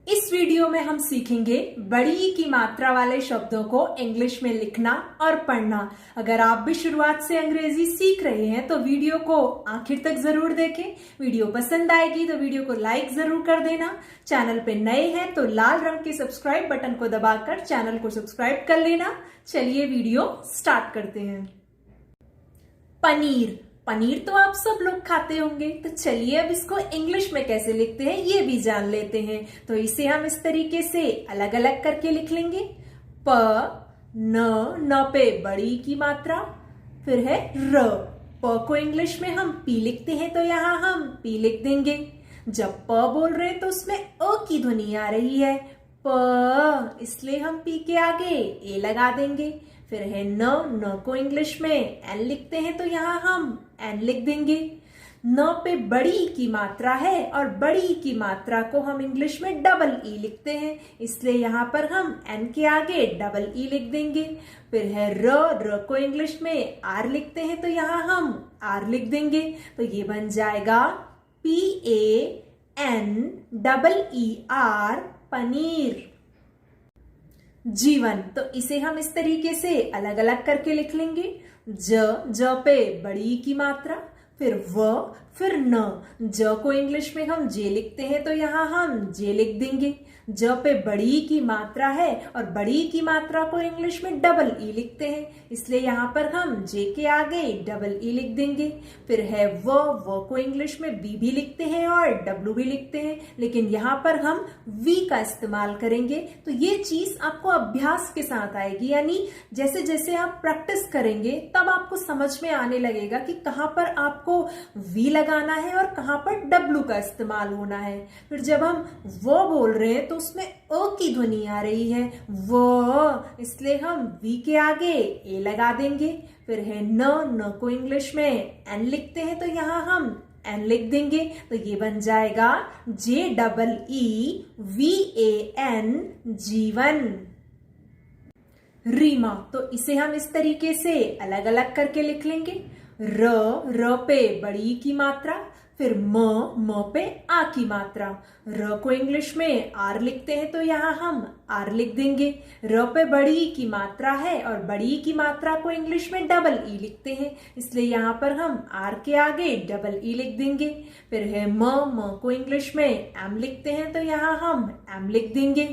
इस वीडियो में हम सीखेंगे बड़ी ई की मात्रा वाले शब्दों को इंग्लिश में लिखना और पढ़ना। अगर आप भी शुरुआत से अंग्रेजी सीख रहे हैं तो वीडियो को आखिर तक जरूर देखें। वीडियो पसंद आएगी तो वीडियो को लाइक जरूर कर देना। चैनल पे नए हैं तो लाल रंग के सब्सक्राइब बटन को दबाकर चैनल को सब्सक्राइब कर लेना। चलिए वीडियो स्टार्ट करते हैं। पनीर, पनीर तो आप सब लोग खाते होंगे, तो चलिए अब इसको इंग्लिश में कैसे लिखते हैं ये भी जान लेते हैं। तो इसे हम इस तरीके से अलग अलग करके लिख लेंगे। प न पे बड़ी की मात्रा, फिर है र। प को इंग्लिश में हम पी लिखते हैं तो यहाँ हम पी लिख देंगे। जब प बोल रहे हैं तो उसमें अ की ध्वनि आ रही है प, इसलिए हम पी के आगे ए लगा देंगे। फिर है न को इंग्लिश में एन लिखते हैं तो यहाँ हम एन लिख देंगे। न पे बड़ी की मात्रा है और बड़ी की मात्रा को हम इंग्लिश में डबल ई लिखते हैं, इसलिए यहाँ पर हम एन के आगे डबल ई लिख देंगे। फिर है र को इंग्लिश में आर लिखते हैं तो यहाँ हम आर लिख देंगे। तो ये बन जाएगा PANEER, पनीर। जीवन, तो इसे हम इस तरीके से अलग अलग करके लिख लेंगे। ज पे बड़ी की मात्रा, फिर व, फिर न। ज को इंग्लिश में हम जे लिखते हैं तो यहाँ हम जे लिख देंगे। ज पे बड़ी की मात्रा है और बड़ी की मात्रा को इंग्लिश में डबल ई लिखते हैं, इसलिए यहाँ पर हम जे के आगे डबल ई लिख देंगे। फिर है व को इंग्लिश में बी भी लिखते हैं और डब्ल्यू भी लिखते हैं, लेकिन यहाँ पर हम वी का इस्तेमाल करेंगे। तो ये चीज आपको अभ्यास के साथ आएगी, यानी जैसे जैसे आप प्रैक्टिस करेंगे तब आपको समझ में आने लगेगा कि कहाँ पर आपको वी लगाना है और कहाँ पर डब्ल्यू का इस्तेमाल होना है। फिर जब हम वो बोल रहे हैं तो उसमें ओ की ध्वनि आ रही है वो, इसलिए हम वी के आगे ए लगा देंगे। फिर है न को इंग्लिश में एन लिखते हैं तो यहाँ हम एन लिख देंगे। तो ये बन जाएगा JEEVAN, जीवन। रीमा, तो इसे हम इस तरीके से अलग अलग करके लिख लेंगे। र पे बड़ी की मात्रा, फिर म पे आ की मात्रा। र को इंग्लिश में आर लिखते हैं तो यहाँ हम आर लिख देंगे। र पे बड़ी की मात्रा है और बड़ी की मात्रा को इंग्लिश में डबल ई लिखते हैं, इसलिए यहाँ पर हम आर के आगे डबल ई लिख देंगे। फिर है म को इंग्लिश में एम लिखते हैं तो यहाँ हम एम लिख देंगे।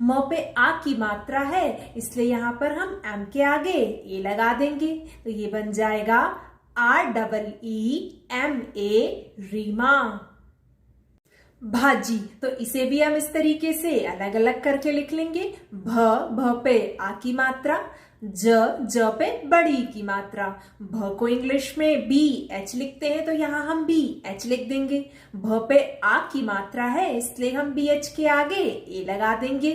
म पे आ की मात्रा है, इसलिए यहाँ पर हम एम के आगे ए लगा देंगे। तो ये बन जाएगा REEMA, रीमा। भाजी, तो इसे भी हम इस तरीके से अलग अलग करके लिख लेंगे। भ पे आ की मात्रा, ज पे बड़ी की मात्रा। भ को इंग्लिश में BH लिखते हैं तो यहाँ हम BH लिख देंगे। भ पे आ की मात्रा है, इसलिए हम BH के आगे ए लगा देंगे।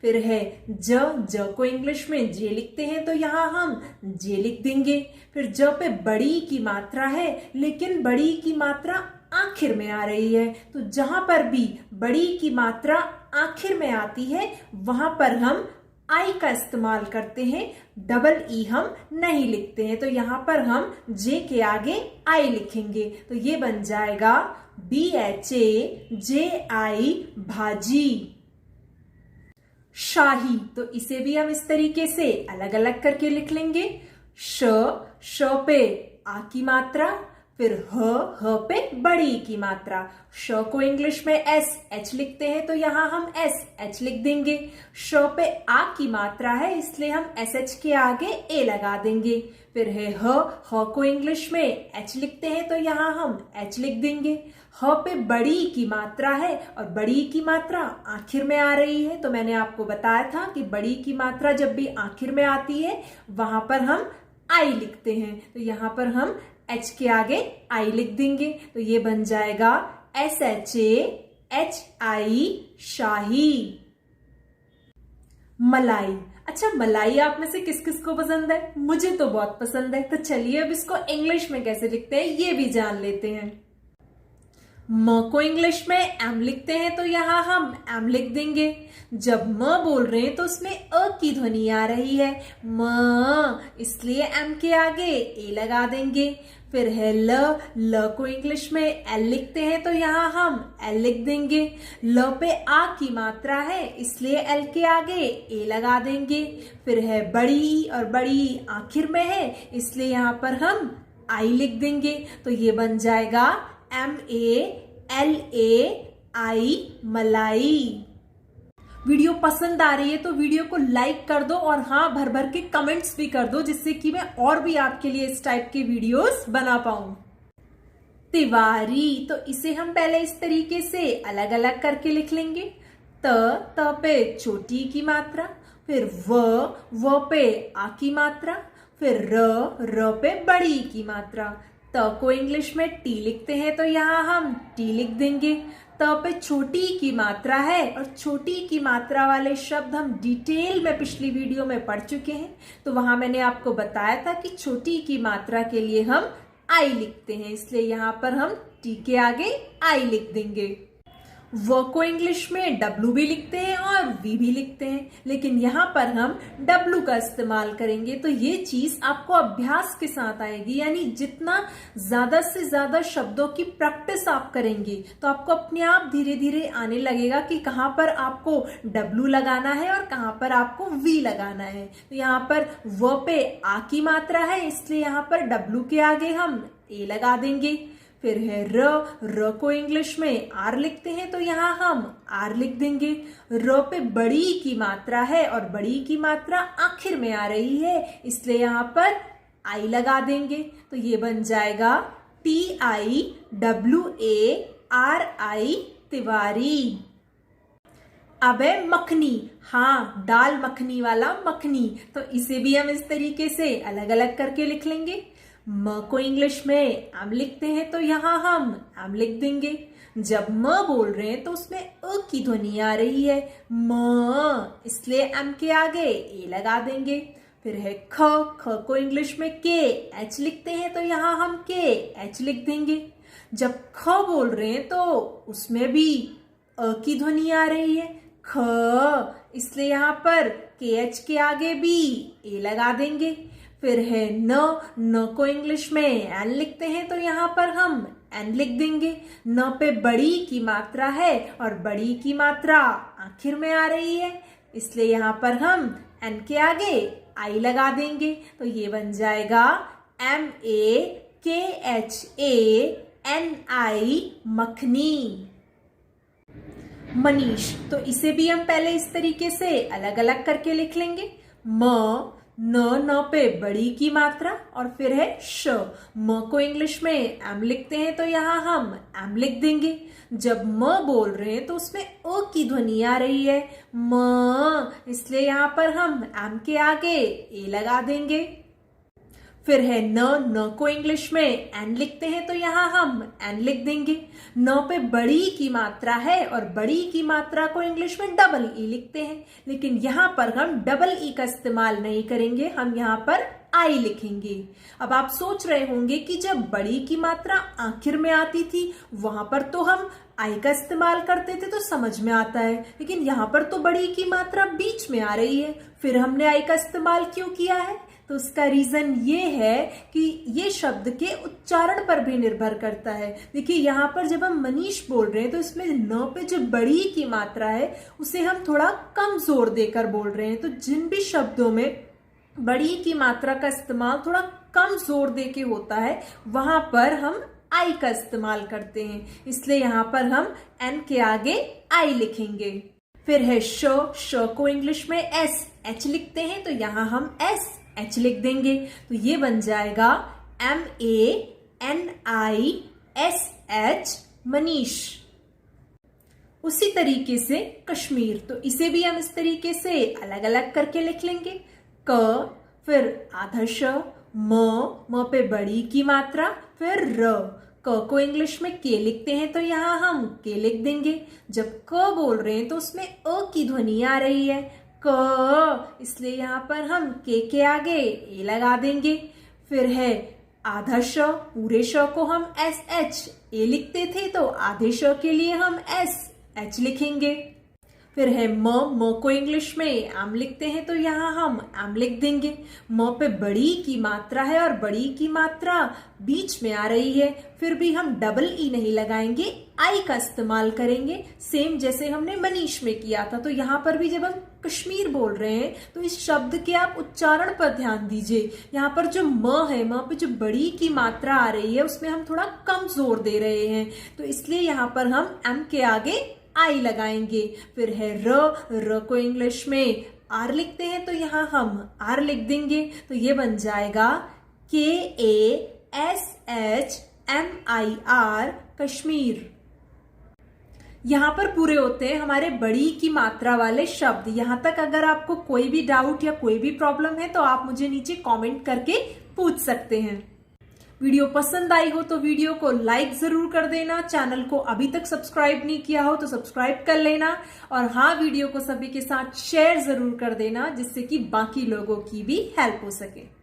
फिर है ज को इंग्लिश में जे लिखते हैं तो यहाँ हम जे लिख देंगे। फिर ज पे बड़ी की मात्रा है, लेकिन बड़ी की मात्रा आखिर में आ रही है, तो जहां पर भी बड़ी की मात्रा आखिर में आती है वहां पर हम आई का इस्तेमाल करते हैं, डबल ई हम नहीं लिखते हैं। तो यहाँ पर हम जे के आगे आई लिखेंगे। तो ये बन जाएगा BHAJI, भाजी। शाही, तो इसे भी हम इस तरीके से अलग अलग करके लिख लेंगे। श पे आ की मात्रा, फिर ह पे बड़ी की मात्रा। श को इंग्लिश में SH लिखते हैं तो यहाँ हम SH लिख देंगे। श पे आ की मात्रा है, इसलिए हम SH के आगे ए लगा देंगे। फिर है ह को इंग्लिश में H लिखते हैं तो यहाँ हम H लिख देंगे। ह पे बड़ी की मात्रा है और बड़ी की मात्रा आखिर में आ रही है, तो मैंने आपको बताया था कि बड़ी की मात्रा जब भी आखिर में आती है वहां पर हम आई लिखते हैं, तो यहाँ पर हम H के आगे आई लिख देंगे। तो ये बन जाएगा SHAHI, शाही। मलाई, अच्छा मलाई आप में से किस किस को पसंद है? मुझे तो बहुत पसंद है। तो चलिए अब इसको इंग्लिश में कैसे लिखते हैं ये भी जान लेते हैं। म को इंग्लिश में एम लिखते हैं तो यहाँ हम एम लिख देंगे। जब म बोल रहे हैं तो उसमें अ की ध्वनि आ रही है म, इसलिए एम के आगे ए लगा देंगे। फिर है ल को इंग्लिश में एल लिखते हैं तो यहाँ हम एल लिख देंगे। ल पे आ की मात्रा है इसलिए एल के आगे ए लगा देंगे। फिर है बड़ी और बड़ी आखिर में है इसलिए यहाँ पर हम आई लिख देंगे। तो ये बन जाएगा MALAI मलाई। वीडियो पसंद आ रही है तो वीडियो को लाइक कर दो और हाँ भर भर के कमेंट्स भी कर दो जिससे कि मैं और भी आपके लिए इस टाइप के वीडियोस बना पाऊं। तिवारी, तो इसे हम पहले इस तरीके से अलग अलग करके लिख लेंगे। त पे छोटी की मात्रा, फिर व पे आ की मात्रा, फिर र पे बड़ी की मात्रा। त को इंग्लिश में टी लिखते हैं तो यहाँ हम टी लिख देंगे। त पे छोटी की मात्रा है और छोटी की मात्रा वाले शब्द हम डिटेल में पिछली वीडियो में पढ़ चुके हैं, तो वहां मैंने आपको बताया था कि छोटी की मात्रा के लिए हम आई लिखते हैं, इसलिए यहाँ पर हम टी के आगे आई लिख देंगे। व को इंग्लिश में डब्लू भी लिखते हैं और वी भी लिखते हैं, लेकिन यहाँ पर हम डब्लू का इस्तेमाल करेंगे। तो ये चीज आपको अभ्यास के साथ आएगी, यानी जितना ज्यादा से ज्यादा शब्दों की प्रैक्टिस आप करेंगे तो आपको अपने आप धीरे धीरे आने लगेगा कि कहाँ पर आपको डब्लू लगाना है और कहाँ पर आपको वी लगाना है। तो यहाँ पर व पे आ की मात्रा है इसलिए यहाँ पर डब्लू के आगे हम ए लगा देंगे। फिर है र को इंग्लिश में आर लिखते हैं तो यहाँ हम आर लिख देंगे। र पे बड़ी की मात्रा है और बड़ी की मात्रा आखिर में आ रही है इसलिए यहाँ पर आई लगा देंगे। तो ये बन जाएगा TIWARI तिवारी। अब है मखनी, हाँ दाल मखनी वाला मखनी, तो इसे भी हम इस तरीके से अलग अलग करके लिख लेंगे। म को इंग्लिश में एम लिखते हैं तो यहाँ हम एम लिख देंगे। जब म बोल रहे हैं तो उसमें अ की ध्वनि आ रही है म, इसलिए एम के आगे ए लगा देंगे। फिर है ख को इंग्लिश में के एच लिखते हैं तो यहाँ हम के एच लिख देंगे। जब ख बोल रहे हैं तो उसमें भी अ की ध्वनि आ रही है ख, इसलिए यहाँ पर के एच के आगे भी ए लगा देंगे। फिर है न को इंग्लिश में एन लिखते हैं तो यहाँ पर हम एन लिख देंगे। न पे बड़ी की मात्रा है और बड़ी की मात्रा आखिर में आ रही है इसलिए यहाँ पर हम एन के आगे आई लगा देंगे। तो ये बन जाएगा MAKHANI मखनी। मनीष, तो इसे भी हम पहले इस तरीके से अलग अलग करके लिख लेंगे। न पे बड़ी की मात्रा और फिर है श। म को इंग्लिश में एम लिखते हैं तो यहाँ हम एम लिख देंगे। जब म बोल रहे हैं तो उसमें ओ की ध्वनि आ रही है म, इसलिए यहाँ पर हम एम के आगे ए लगा देंगे। फिर है न को इंग्लिश में एन लिखते हैं तो यहाँ हम एन लिख देंगे। न पे बड़ी की मात्रा है और बड़ी की मात्रा को इंग्लिश में डबल ई लिखते हैं, लेकिन यहाँ पर हम डबल ई का इस्तेमाल नहीं करेंगे, हम यहाँ पर आई लिखेंगे। अब आप सोच रहे होंगे कि जब बड़ी की मात्रा आखिर में आती थी वहां पर तो हम आई का इस्तेमाल करते थे तो समझ में आता है, लेकिन यहाँ पर तो बड़ी की मात्रा बीच में आ रही है, फिर हमने आई का इस्तेमाल क्यों किया है? तो उसका रीजन ये है कि ये शब्द के उच्चारण पर भी निर्भर करता है। देखिए यहाँ पर जब हम मनीष बोल रहे हैं तो इसमें न पे जो बड़ी की मात्रा है उसे हम थोड़ा कम जोर देकर बोल रहे हैं, तो जिन भी शब्दों में बड़ी की मात्रा का इस्तेमाल थोड़ा कम जोर दे के होता है वहां पर हम आई का इस्तेमाल करते हैं, इसलिए यहाँ पर हम एन के आगे आई लिखेंगे। फिर है श को इंग्लिश में एस एच लिखते हैं तो यहाँ हम एस एच लिख देंगे। तो ये बन जाएगा MANISH मनीष। उसी तरीके से कश्मीर, तो इसे भी हम इस तरीके से अलग अलग करके लिख लेंगे। क फिर आधा श, म पे बड़ी की मात्रा, फिर र। क को इंग्लिश में के लिखते हैं तो यहाँ हम के लिख देंगे। जब क बोल रहे हैं तो उसमें अ की ध्वनि आ रही है क, इसलिए यहाँ पर हम के आगे ए लगा देंगे। फिर है आधा श, पूरे श को हम एस एच ए लिखते थे तो आधे श के लिए हम एस एच लिखेंगे। फिर है म को इंग्लिश में एम लिखते हैं तो यहाँ हम एम लिख देंगे। म पे बड़ी की मात्रा है और बड़ी की मात्रा बीच में आ रही है, फिर भी हम डबल ई नहीं लगाएंगे, आई का इस्तेमाल करेंगे, सेम जैसे हमने मनीष में किया था। तो यहाँ पर भी जब हम कश्मीर बोल रहे हैं तो इस शब्द के आप उच्चारण पर ध्यान दीजिए। यहाँ पर जो म है, म पे जो बड़ी की मात्रा आ रही है उसमें हम थोड़ा कम जोर दे रहे हैं, तो इसलिए यहाँ पर हम एम के आगे आई लगाएंगे। फिर है र को इंग्लिश में आर लिखते हैं तो यहाँ हम आर लिख देंगे, तो ये बन जाएगा KASHMIR कश्मीर। यहाँ पर पूरे होते हैं हमारे बड़ी की मात्रा वाले शब्द। यहाँ तक अगर आपको कोई भी डाउट या कोई भी प्रॉब्लम है तो आप मुझे नीचे कमेंट करके पूछ सकते हैं। वीडियो पसंद आई हो तो वीडियो को लाइक जरूर कर देना, चैनल को अभी तक सब्सक्राइब नहीं किया हो तो सब्सक्राइब कर लेना, और हाँ, वीडियो को सभी के साथ शेयर जरूर कर देना जिससे कि बाकी लोगों की भी हेल्प हो सके।